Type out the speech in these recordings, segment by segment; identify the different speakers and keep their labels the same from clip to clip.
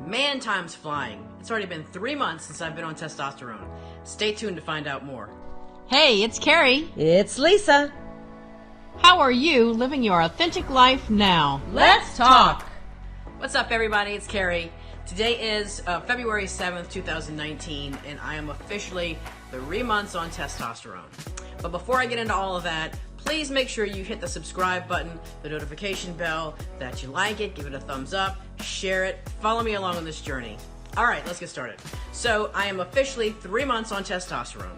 Speaker 1: Man, time's flying. It's already been 3 months since I've been on testosterone. Stay tuned to find out more.
Speaker 2: Hey, it's Carrie.
Speaker 3: It's Lisa.
Speaker 2: How are you living your authentic life now?
Speaker 3: Let's talk.
Speaker 1: What's up, everybody? It's Carrie. Today is February 7th, 2019, and I am officially 3 months on testosterone. But before I get into all of that, please make sure you hit the subscribe button, the notification bell, that you like it, give it a thumbs up, share it, follow me along on this journey. All right, let's get started. So I am officially 3 months on testosterone.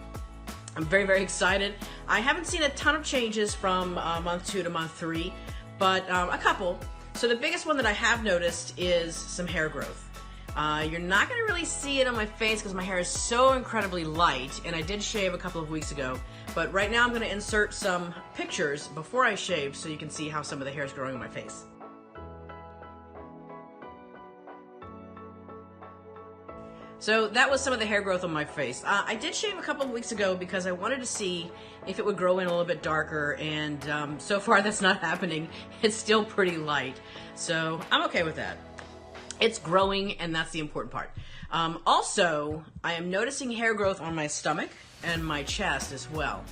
Speaker 1: I'm very, very excited. I haven't seen a ton of changes from month 2 to month 3, but a couple. So the biggest one that I have noticed is some hair growth. You're not going to really see it on my face because my hair is so incredibly light, and I did shave a couple of weeks ago. But right now I'm going to insert some pictures before I shave so you can see how some of the hair is growing on my face. So that was some of the hair growth on my face. I did shave a couple of weeks ago because I wanted to see if it would grow in a little bit darker, and so far that's not happening. It's still pretty light, so I'm okay with that. It's growing, and that's the important part. Also, I am noticing hair growth on my stomach and my chest as well.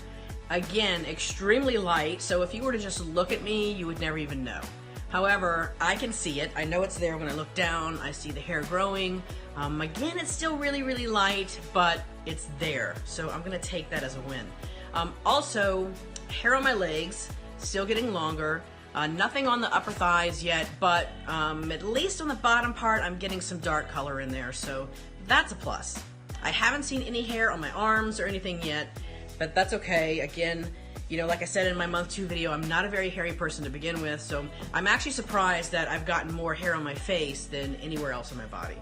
Speaker 1: Again, extremely light, so if you were to just look at me, you would never even know. However, I can see it. I know it's there when I look down. I see the hair growing. Again, it's still really, really light, but it's there. So I'm gonna take that as a win. Also, hair on my legs, still getting longer. Nothing on the upper thighs yet, but at least on the bottom part, I'm getting some dark color in there, so that's a plus. I haven't seen any hair on my arms or anything yet, but that's okay. Again, you know, like I said in my month 2 video, I'm not a very hairy person to begin with, so I'm actually surprised that I've gotten more hair on my face than anywhere else on my body.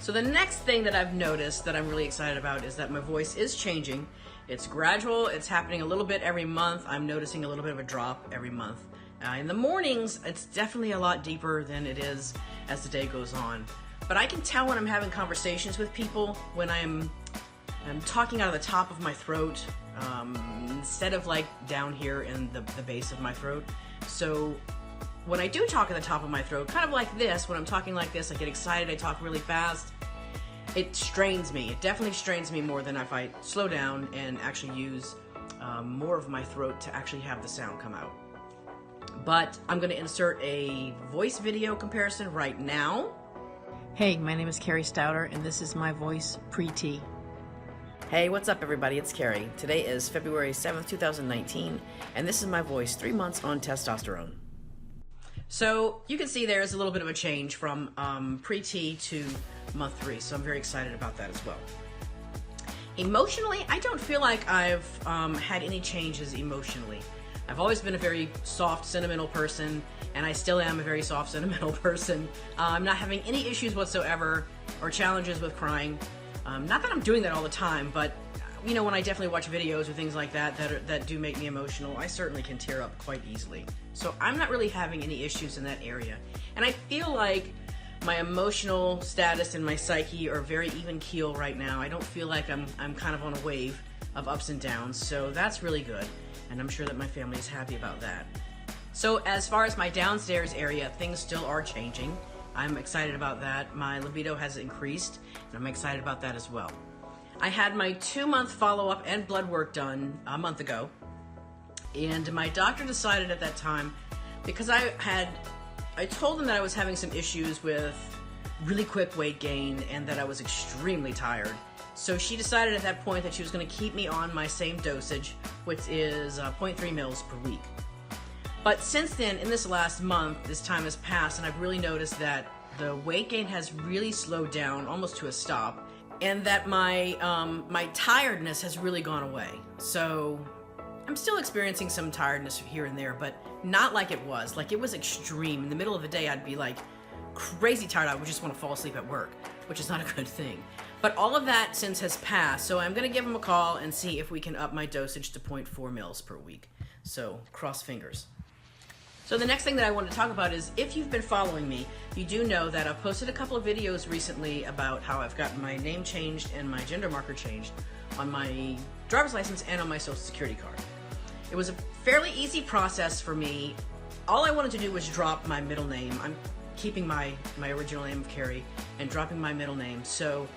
Speaker 1: So the next thing that I've noticed that I'm really excited about is that my voice is changing. It's gradual, it's happening a little bit every month. I'm noticing a little bit of a drop every month. In the mornings, it's definitely a lot deeper than it is as the day goes on. But I can tell when I'm having conversations with people, when I'm talking out of the top of my throat, instead of like down here in the base of my throat. So when I do talk at the top of my throat, kind of like this, when I'm talking like this, I get excited, I talk really fast. It strains me. It definitely strains me more than if I slow down and actually use more of my throat to actually have the sound come out. But I'm going to insert a voice video comparison right now.
Speaker 2: Hey, my name is Carrie Stouter, and this is my voice pre-T.
Speaker 1: Hey, what's up, everybody? It's Carrie. Today is February 7th, 2019, and this is my voice 3 months on testosterone. So you can see there's a little bit of a change from pre-T to month 3, so I'm very excited about that as well. Emotionally, I don't feel like I've had any changes emotionally. I've always been a very soft, sentimental person, and I still am a very soft, sentimental person. I'm not having any issues whatsoever or challenges with crying. Not that I'm doing that all the time, but you know, when I definitely watch videos or things like that that do make me emotional, I certainly can tear up quite easily. So I'm not really having any issues in that area. And I feel like my emotional status and my psyche are very even keel right now. I don't feel like I'm kind of on a wave of ups and downs, so that's really good. And I'm sure that my family is happy about that. So as far as my downstairs area, things still are changing. I'm excited about that. My libido has increased, and I'm excited about that as well. I had my 2-month follow-up and blood work done a month ago, and my doctor decided at that time, because I told him that I was having some issues with really quick weight gain and that I was extremely tired. So she decided at that point that she was going to keep me on my same dosage, which is 0.3 mils per week. But since then, in this last month, this time has passed, and I've really noticed that the weight gain has really slowed down, almost to a stop, and that my tiredness has really gone away. So I'm still experiencing some tiredness here and there, but not like it was. Like, it was extreme. In the middle of the day, I'd be like crazy tired. I would just want to fall asleep at work, which is not a good thing. But all of that since has passed, so I'm going to give him a call and see if we can up my dosage to 0.4 mils per week. So cross fingers. So the next thing that I want to talk about is, if you've been following me, you do know that I've posted a couple of videos recently about how I've gotten my name changed and my gender marker changed on my driver's license and on my social security card. It was a fairly easy process for me. All I wanted to do was drop my middle name. I'm keeping my original name of Carrie and dropping my middle name. So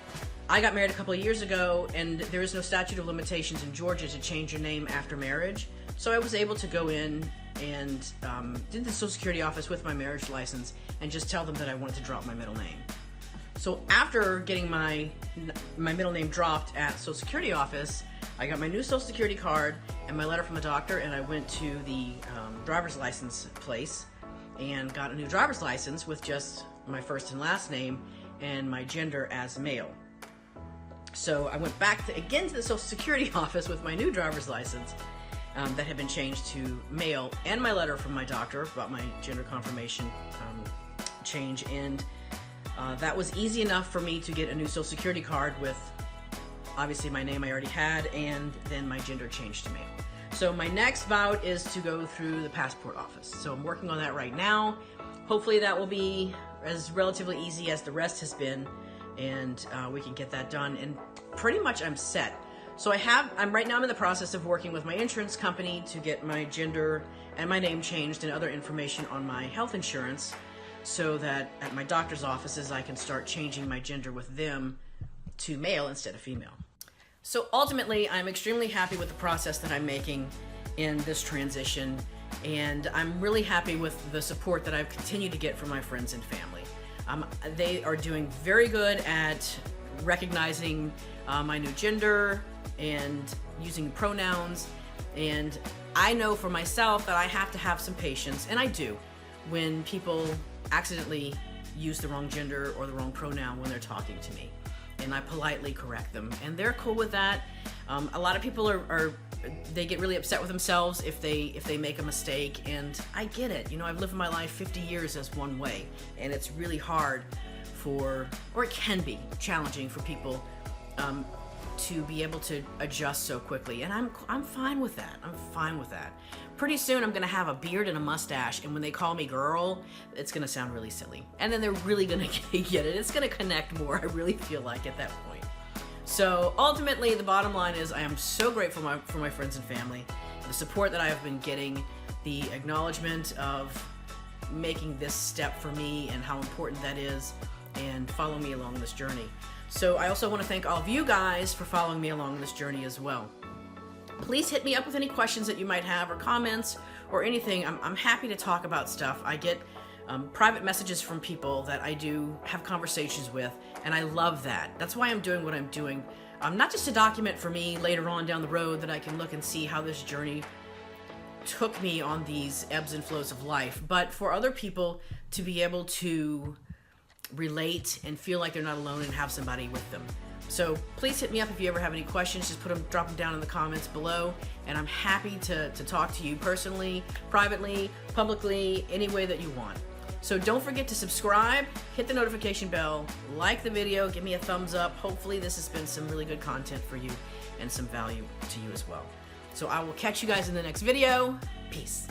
Speaker 1: I got married a couple of years ago, and there is no statute of limitations in Georgia to change your name after marriage. So I was able to go in and did the Social Security office with my marriage license and just tell them that I wanted to drop my middle name. So after getting my middle name dropped at Social Security office, I got my new Social Security card and my letter from the doctor, and I went to the driver's license place and got a new driver's license with just my first and last name and my gender as male. So I went back again to the Social Security office with my new driver's license that had been changed to male, and my letter from my doctor about my gender confirmation change, and that was easy enough for me to get a new Social Security card with obviously my name I already had, and then my gender changed to male. So my next bout is to go through the passport office. So I'm working on that right now. Hopefully that will be as relatively easy as the rest has been, and we can get that done, and pretty much I'm set. So I'm right now in the process of working with my insurance company to get my gender and my name changed and other information on my health insurance, so that at my doctor's offices I can start changing my gender with them to male instead of female. So ultimately, I'm extremely happy with the process that I'm making in this transition, and I'm really happy with the support that I've continued to get from my friends and family. They are doing very good at recognizing my new gender and using pronouns, and I know for myself that I have to have some patience, and I do, when people accidentally use the wrong gender or the wrong pronoun when they're talking to me, and I politely correct them, and they're cool with that. A lot of people they get really upset with themselves if they make a mistake, and I get it. You know, I've lived my life 50 years as one way, and it's really hard or it can be challenging for people to be able to adjust so quickly, and I'm fine with that. I'm fine with that. Pretty soon I'm gonna have a beard and a mustache, and when they call me girl, it's gonna sound really silly, and then they're really gonna get it. It's gonna connect more, I really feel like, at that point. So ultimately, the bottom line is I am so grateful for my friends and family, the support that I have been getting, the acknowledgement of making this step for me and how important that is, and follow me along this journey. So I also want to thank all of you guys for following me along this journey as well. Please hit me up with any questions that you might have, or comments, or anything. I'm happy to talk about stuff. I get private messages from people that I do have conversations with, and I love that. That's why I'm doing what I'm doing. Not just to document for me later on down the road that I can look and see how this journey took me on these ebbs and flows of life, but for other people to be able to relate and feel like they're not alone and have somebody with them. So please hit me up if you ever have any questions. Just drop them down in the comments below, and I'm happy to talk to you personally, privately, publicly, any way that you want. So don't forget to subscribe, hit the notification bell, like the video, give me a thumbs up. Hopefully this has been some really good content for you and some value to you as well. So I will catch you guys in the next video. Peace.